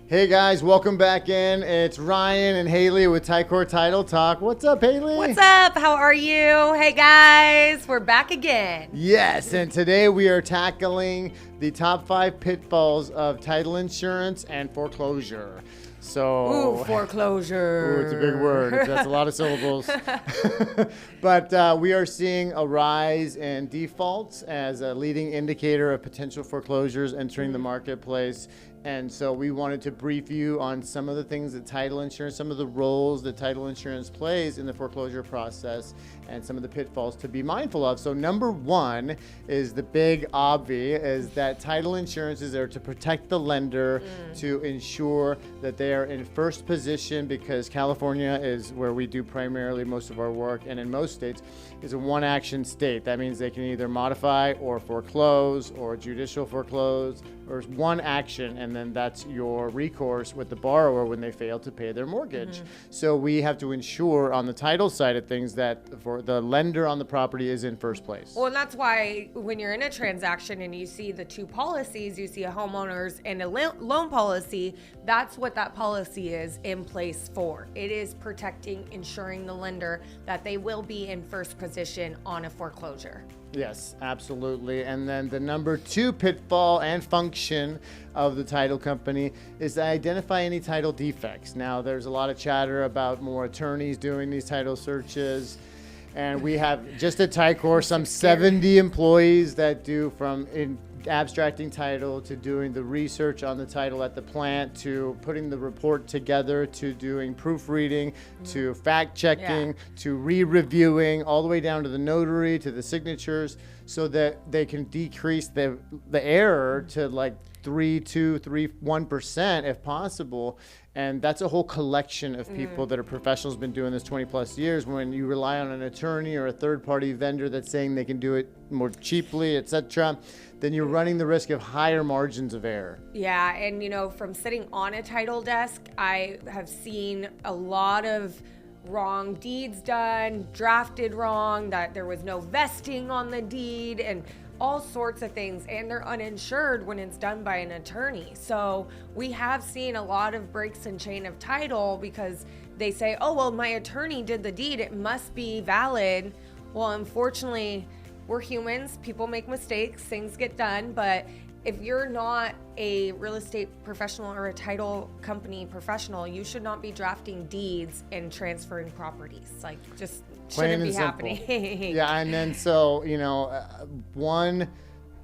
Hey guys, welcome back in. It's Ryan and Haley with Tycor Title Talk. What's up, Haley? What's up? How are you? Hey guys, we're back again. Yes, and today we are tackling the top 5 pitfalls of title insurance and foreclosure. So, Foreclosure. Ooh, it's a big word. That's a lot of syllables. But we are seeing a rise in defaults as a leading indicator of potential foreclosures entering the marketplace. And so we wanted to brief you on some of the things that title insurance, some of the roles that title insurance plays in the foreclosure process, and some of the pitfalls to be mindful of. So number one is the big obvi, is that title insurance is there to protect the lender, to ensure that they are in first position, because California is where we do primarily most of our work, and in most states is a one action state. That means they can either modify or foreclose or judicial foreclose, or one action, and then that's your recourse with the borrower when they fail to pay their mortgage. So we have to ensure on the title side of things that for the lender on the property is in first place. Well, and that's why when you're in a transaction and you see the two policies, you see a homeowner's and a loan policy, that's what that policy is in place for. It is protecting, ensuring the lender that they will be in first position on a foreclosure. Yes, absolutely. And then the number 2 pitfall and function of the title company is to identify any title defects. Now, there's a lot of chatter about more attorneys doing these title searches. And we have just at Tycor some 70 employees that do from abstracting title to doing the research on the title at the plant, to putting the report together, to doing proofreading, to fact checking, to re-reviewing, all the way down to the notary, to the signatures, so that they can decrease the error to like 1% if possible. And that's a whole collection of people that are professionals, been doing this 20 plus years. When you rely on an attorney or a third party vendor that's saying they can do it more cheaply, etc., then you're running the risk of higher margins of error. Yeah, and you know, from sitting on a title desk, I have seen a lot of wrong deeds done, drafted wrong, that there was no vesting on the deed, and all sorts of things, and they're uninsured when it's done by an attorney. So we have seen a lot of breaks in chain of title because they say, oh, well, my attorney did the deed, it must be valid. Well, unfortunately, we're humans, people make mistakes, things get done, but if you're not a real estate professional or a title company professional, you should not be drafting deeds and transferring properties. Like, just shouldn't be happening. Yeah, and then so, one,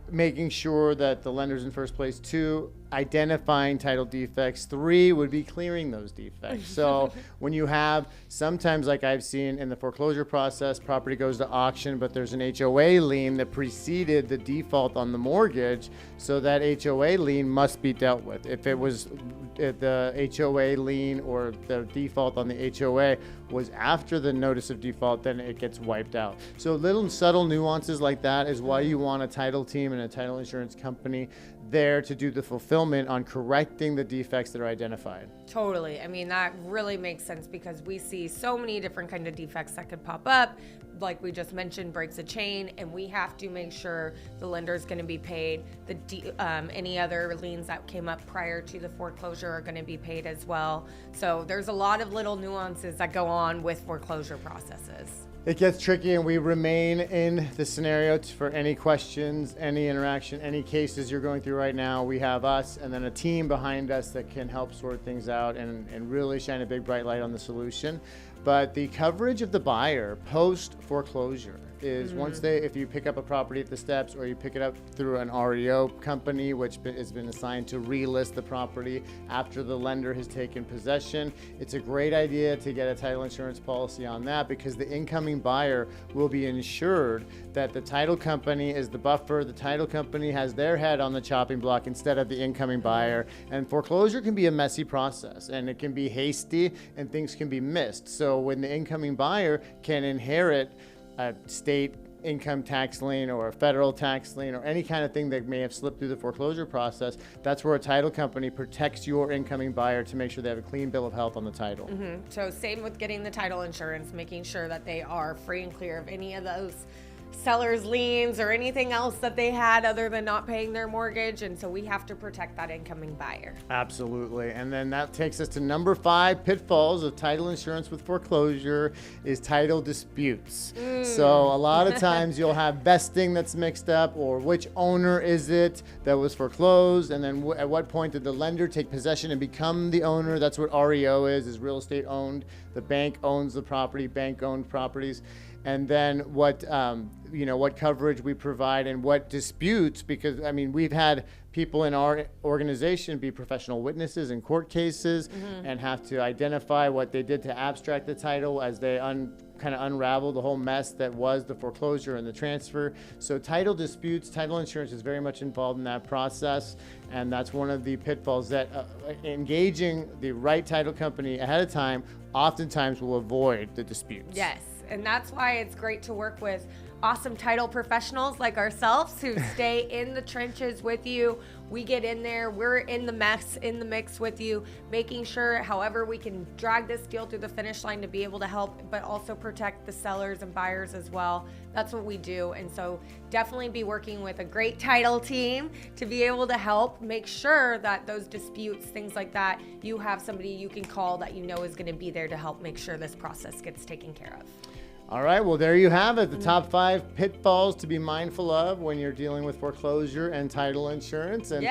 making sure that the lender's in first place. 2, identifying title defects. 3 would be clearing those defects. So when you have, sometimes like I've seen in the foreclosure process, property goes to auction, but there's an HOA lien that preceded the default on the mortgage, so that HOA lien must be dealt with. If the HOA lien or the default on the HOA was after the notice of default, then it gets wiped out. So little subtle nuances like that is why you want a title team and a title insurance company there to do the fulfillment on correcting the defects that are identified. Totally. I mean, that really makes sense because we see so many different kind of defects that could pop up. Like we just mentioned, breaks a chain, and we have to make sure the lender is going to be paid. Any other liens that came up prior to the foreclosure are going to be paid as well. So there's a lot of little nuances that go on with foreclosure processes. It gets tricky, and we remain in the scenario for any questions, any interaction, any cases you're going through right now. We have us and then a team behind us that can help sort things out and really shine a big bright light on the solution. But the coverage of the buyer post foreclosure is if you pick up a property at the steps, or you pick it up through an REO company, which has been assigned to relist the property after the lender has taken possession, it's a great idea to get a title insurance policy on that, because the incoming buyer will be insured that the title company is the buffer. The title company has their head on the chopping block instead of the incoming buyer. And foreclosure can be a messy process, and it can be hasty, and things can be missed. So when the incoming buyer can inherit a state income tax lien or a federal tax lien or any kind of thing that may have slipped through the foreclosure process, that's where a title company protects your incoming buyer to make sure they have a clean bill of health on the title. So same with getting the title insurance, making sure that they are free and clear of any of those seller's liens or anything else that they had other than not paying their mortgage. And so we have to protect that incoming buyer. Absolutely. And then that takes us to number 5 pitfalls of title insurance with foreclosure is title disputes. So a lot of times you'll have vesting that's mixed up, or which owner is it that was foreclosed, and then at what point did the lender take possession and become the owner? That's what REO is real estate owned. The bank owns the property, bank owned properties. And then what what coverage we provide and what disputes, because I mean we've had people in our organization be professional witnesses in court cases and have to identify what they did to abstract the title as they kind of unravel the whole mess that was the foreclosure and the transfer. So title disputes, title insurance is very much involved in that process, and that's one of the pitfalls that engaging the right title company ahead of time oftentimes will avoid the disputes. Yes. And that's why it's great to work with awesome title professionals like ourselves who stay in the trenches with you. We get in there, we're in the mix with you, making sure however we can drag this deal through the finish line to be able to help, but also protect the sellers and buyers as well. That's what we do. And so definitely be working with a great title team to be able to help make sure that those disputes, things like that, you have somebody you can call that you know is going to be there to help make sure this process gets taken care of. All right, well, there you have it. The top 5 pitfalls to be mindful of when you're dealing with foreclosure and title insurance. And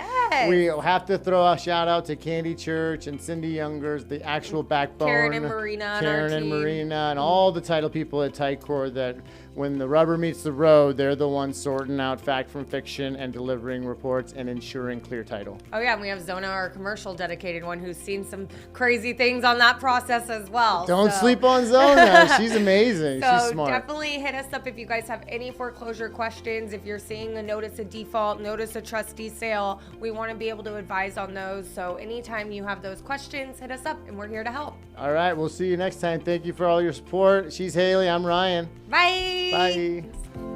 we have to throw a shout out to Candy Church and Cindy Youngers, the actual backbone. Karen and Marina and all the title people at Ticor that when the rubber meets the road, they're the ones sorting out fact from fiction and delivering reports and ensuring clear title. Oh yeah, and we have Zona, our commercial dedicated one, who's seen some crazy things on that process as well. Don't sleep on Zona. She's amazing. So she's smart. Definitely hit us up if you guys have any foreclosure questions. If you're seeing a notice of default, notice of trustee sale, we want to be able to advise on those. So anytime you have those questions, hit us up and we're here to help. All right, we'll see you next time. Thank you for all your support. She's Haley. I'm Ryan. Bye. Bye.